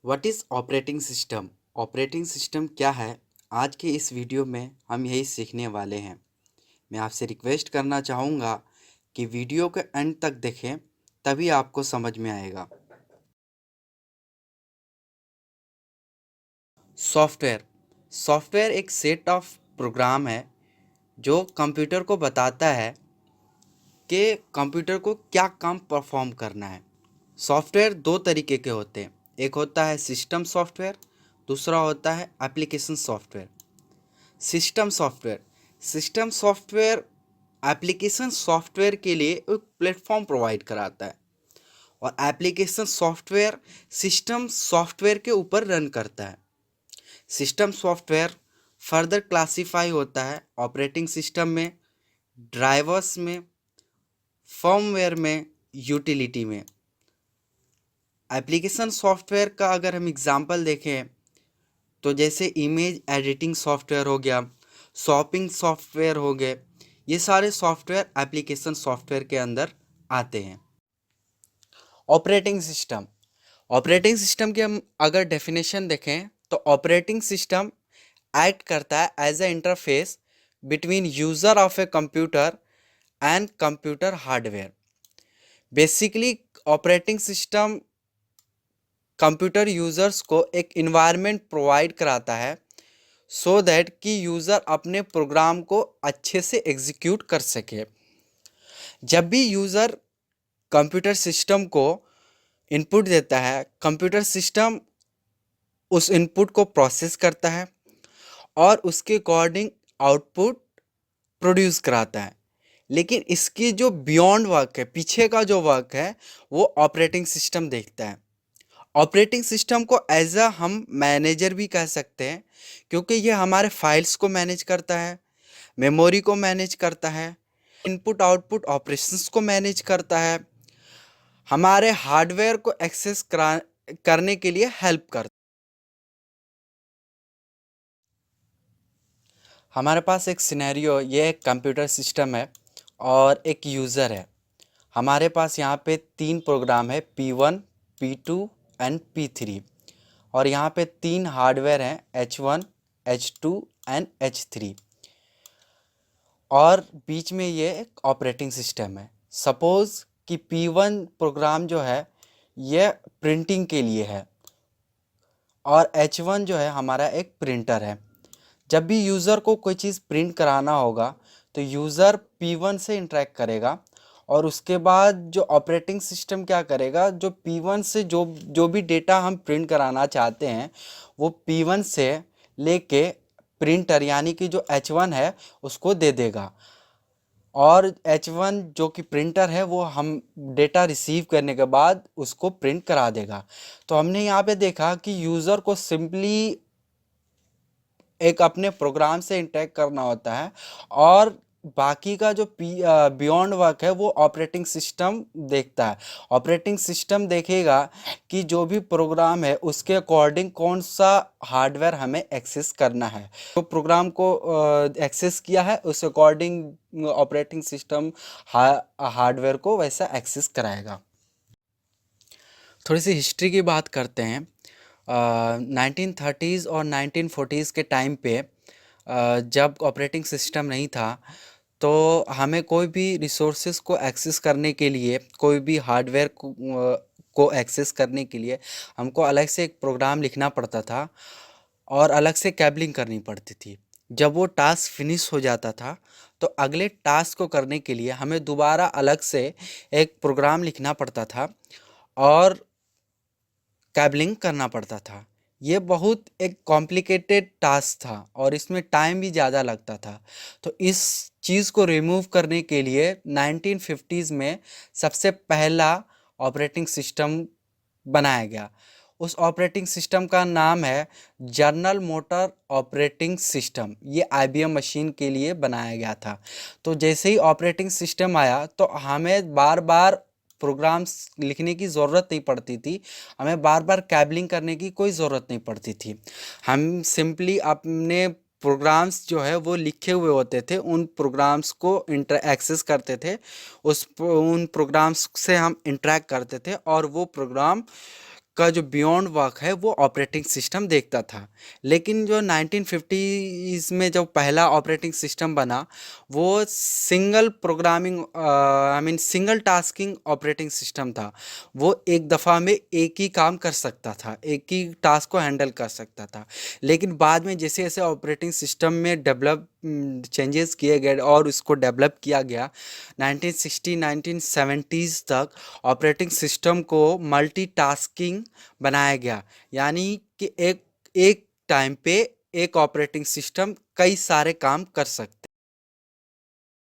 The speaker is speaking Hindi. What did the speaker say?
What is operating system? Operating system क्या है? आज के इस वीडियो में हम यही सीखने वाले हैं। मैं आपसे रिक्वेस्ट करना चाहूँगा कि वीडियो के एंड तक देखें, तभी आपको समझ में आएगा। सॉफ्टवेयर सॉफ्टवेयर एक सेट ऑफ प्रोग्राम है जो कंप्यूटर को बताता है कि कंप्यूटर को क्या काम परफॉर्म करना है। सॉफ्टवेयर दो तरीके के होते हैं। एक होता है सिस्टम सॉफ्टवेयर, दूसरा होता है application software. System software application software के लिए एक प्लेटफॉर्म प्रोवाइड कराता है और एप्लीकेशन सॉफ्टवेयर सिस्टम सॉफ्टवेयर के ऊपर रन करता है। सिस्टम सॉफ्टवेयर फर्दर क्लासीफाई होता है ऑपरेटिंग सिस्टम में, ड्राइवर्स में, फर्मवेयर में, यूटिलिटी में। एप्लीकेशन सॉफ्टवेयर का अगर हम एग्जांपल देखें तो जैसे इमेज एडिटिंग सॉफ्टवेयर हो गया, शॉपिंग सॉफ्टवेयर हो गए, ये सारे सॉफ्टवेयर एप्लीकेशन सॉफ्टवेयर के अंदर आते हैं। ऑपरेटिंग सिस्टम की हम अगर डेफिनेशन देखें तो ऑपरेटिंग सिस्टम एक्ट करता है as a interface between user of a computer and computer hardware. Basically operating system computer users को एक इन्वायरमेंट प्रोवाइड कराता है सो दैट कि यूज़र अपने प्रोग्राम को अच्छे से एग्जीक्यूट कर सके। जब भी यूज़र कंप्यूटर सिस्टम को इनपुट देता है, कंप्यूटर सिस्टम उस इनपुट को प्रोसेस करता है और उसके अकॉर्डिंग आउटपुट प्रोड्यूस कराता है। लेकिन इसकी जो बियॉन्ड वर्क है, पीछे का जो वर्क है, वो ऑपरेटिंग सिस्टम देखता है। ऑपरेटिंग सिस्टम को एज अ हम मैनेजर भी कह सकते हैं, क्योंकि ये हमारे फाइल्स को मैनेज करता है, मेमोरी को मैनेज करता है, इनपुट आउटपुट ऑपरेशंस को मैनेज करता है, हमारे हार्डवेयर को एक्सेस करने के लिए हेल्प करता है। हमारे पास एक सिनेरियो, ये एक कंप्यूटर सिस्टम है और एक यूज़र है। हमारे पास यहाँ पे 3 प्रोग्राम है, P1, P2 एंड P3, और यहाँ पे 3 हार्डवेयर हैं, H1, H2 एंड H3, और बीच में ये एक ऑपरेटिंग सिस्टम है। सपोज़ कि P1 प्रोग्राम जो है ये प्रिंटिंग के लिए है और H1 जो है हमारा एक प्रिंटर है। जब भी यूज़र को कोई चीज़ प्रिंट कराना होगा तो यूज़र P1 से इंटरेक्ट करेगा और उसके बाद जो ऑपरेटिंग सिस्टम क्या करेगा, जो P1 से जो भी डेटा हम प्रिंट कराना चाहते हैं वो P1 से लेके प्रिंटर यानी कि जो H1 है उसको दे देगा, और H1 जो कि प्रिंटर है वो हम डेटा रिसीव करने के बाद उसको प्रिंट करा देगा। तो हमने यहाँ पे देखा कि यूज़र को सिंपली एक अपने प्रोग्राम से इंटरेक्ट करना होता है और बाकी का जो बियॉन्ड वर्क है वो ऑपरेटिंग सिस्टम देखता है। ऑपरेटिंग सिस्टम देखेगा कि जो भी प्रोग्राम है उसके अकॉर्डिंग कौन सा हार्डवेयर हमें एक्सेस करना है। तो प्रोग्राम को एक्सेस किया है उस अकॉर्डिंग ऑपरेटिंग सिस्टम हार्डवेयर को वैसा एक्सेस कराएगा। थोड़ी सी हिस्ट्री की बात करते हैं। 1930s और 1940s के टाइम पे जब ऑपरेटिंग सिस्टम नहीं था तो हमें कोई भी रिसोर्सेज को एक्सेस करने के लिए, कोई भी हार्डवेयर को एक्सेस करने के लिए हमको अलग से एक प्रोग्राम लिखना पड़ता था और अलग से कैबलिंग करनी पड़ती थी। जब वो टास्क फिनिश हो जाता था तो अगले टास्क को करने के लिए हमें दोबारा अलग से एक प्रोग्राम लिखना पड़ता था और कैबलिंग करना पड़ता था। ये बहुत एक कॉम्प्लिकेटेड टास्क था और इसमें टाइम भी ज़्यादा लगता था। तो इस चीज़ को रिमूव करने के लिए 1950s में सबसे पहला ऑपरेटिंग सिस्टम बनाया गया। उस ऑपरेटिंग सिस्टम का नाम है जनरल मोटर ऑपरेटिंग सिस्टम। ये IBM मशीन के लिए बनाया गया था। तो जैसे ही ऑपरेटिंग सिस्टम आया तो हमें बार बार प्रोग्राम्स लिखने की ज़रूरत नहीं पड़ती थी, हमें बार बार कैबलिंग करने की कोई ज़रूरत नहीं पड़ती थी। हम सिंपली अपने प्रोग्राम्स जो है वो लिखे हुए होते थे, उन प्रोग्राम्स को एक्सेस करते थे, उन प्रोग्राम्स से हम इंटरेक्ट करते थे और वो प्रोग्राम का जो बियॉन्ड वर्क है वो ऑपरेटिंग सिस्टम देखता था। लेकिन जो 1950s में जो पहला ऑपरेटिंग सिस्टम बना वो single programming I mean single tasking operating system था। वो एक दफ़ा में एक ही काम कर सकता था, एक ही टास्क को हैंडल कर सकता था। लेकिन बाद में जैसे जैसे ऑपरेटिंग सिस्टम में डेवलप चेंजेस किए गए और उसको डेवलप किया गया, 1960 1970s तक ऑपरेटिंग सिस्टम को मल्टीटास्किंग बनाया गया। यानी कि एक एक टाइम पे एक ऑपरेटिंग सिस्टम कई सारे काम कर सकते